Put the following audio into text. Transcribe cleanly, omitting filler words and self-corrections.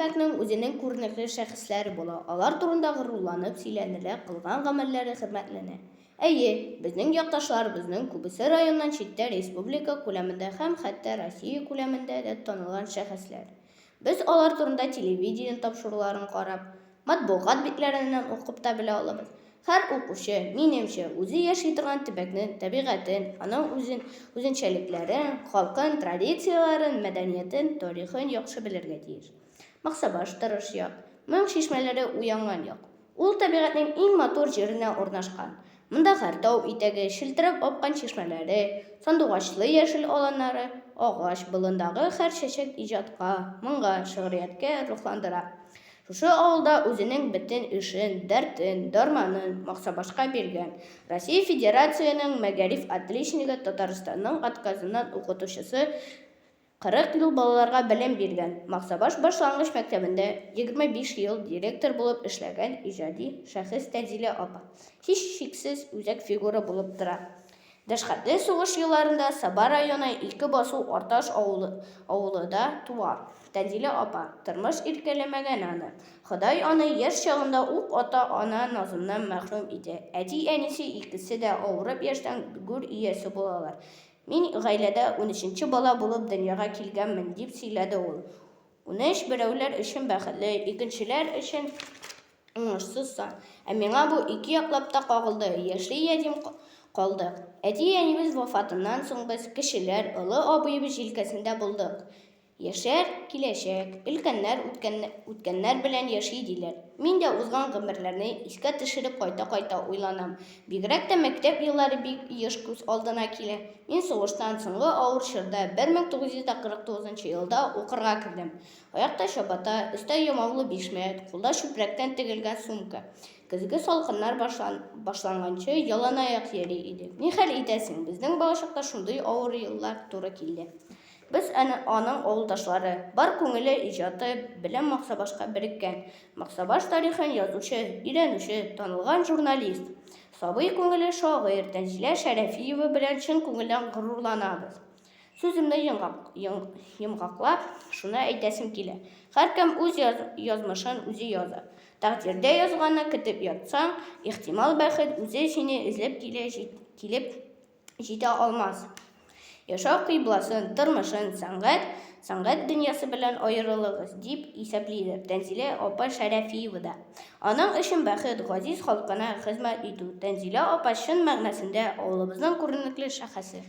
төбәкнең үзенең күренекле шәхесләре була. Алар турында горурланып сөйләнелә, кылган гамәлләре хөрмәтләнә. Әйе, безнең якташларыбызның күбесе районнан читтә, республика күләмендә һәм хәтта Россия күләмендә дә танылган шәхесләр. Без алар турында телевидение тапшыруларын карап, матбугат битләреннән укып та белә алабыз. Һәр укучы, минемчә, үзе яши торган төбәкнең табигатен, аның үзенчәлекләрен, халкын, традицияләрен, мәдәниятен, тарихын яхшы белергә тиеш. Максабаш тырыш як, Моң чишмәләре уянган як. Ул табигатьнең иң матур җиренә урнашкан. Монда һәр тау итәге, челтерәп аккан чишмәләре, сандугачлы яшел аланнары, агач болындагы һәр чәчәк иҗатка, моңга, шигърияткә рухландыра. Шушы авылда үзенең бөтен эшен, дәртен, дарманын Максабашка биргән. Россия Федерацияның мәгариф отличнигы, Татарстанның атказыннан укытучысы 40 ел балаларга белем биргән. Максабаш башлангыч мәктәбендә 25 ел директор булып эшләгән иҗади шәхес Тәнзилә апа. Һичшиксез үзәк фигура булып тора. Дәшкәтле сугыш елларында Саба районы 2 басу Арташ авылында туа. Тәнзилә апа тормыш иркәләмәгән аны. Ходай аны яшь чагында ук ата-ана назыннан мәхрүм итә. Әти-әнисе икесе дә авырып яшьтән гүр иясе булалар. Мин гаиләдә 13нче бала булып дөньяга килгәнмен, дип сөйләде ул. 13 берәүләр өчен бәхетле, икенчеләр өчен уңышсыз сан. Ә миңа бу ике яклап та кагылды. Яшьли ятим калдык. Әти-әнибез вафатыннан соң без кешеләр олы абыебыз җилкәсендә булдык. Яшәр киләчәк, өлкәннәр үткәннәр белән яши диләр. Мин дә узган гомерләрне искә төшереп кайта-кайта уйланам. Бигрәк тә мәктәп еллары бик еш күз алдына килә. Мин сугыштан соңгы авыр чорда 1949 елда укырга килдем. Аякта чабата, өстә ямаулы бишмәт, кулда чүпрәктән тегелгән сумка. Көзге салкыннар башланганчы ялан аяк йөри идек. Ни хәл итәсең, безнең балачакта шундый авыр еллар туры килде. Без аның авылдашлары, бар күңеле иҗаты белән Максабашка береккән. Максабаш тарихын язучы, өйрәнүче, танылган журналист. Сабый күңеле шагыйрь Тәнзилә Шәрәфиева белән чын күңелдән горурланабыз. Сүземне йомгаклап, шуны әйтәсем килә. Һәркем үз язмышын үзе яза. Тәкъдирдә язганны көтеп ятсаң, ихтимал бәхет үзе сине эзләп килеп җитә алмас. Яшәү кыйбласын, тормышын, сәнгать дөньясы белән аерылыгыз, дип исәплидер Тәнзилә апа Шәрәфиева да. Аның өчен бәхет газиз халкына хезмәт итү. Тәнзилә апа чын мәгънәсендә авылыбызның күренекле шәхесе.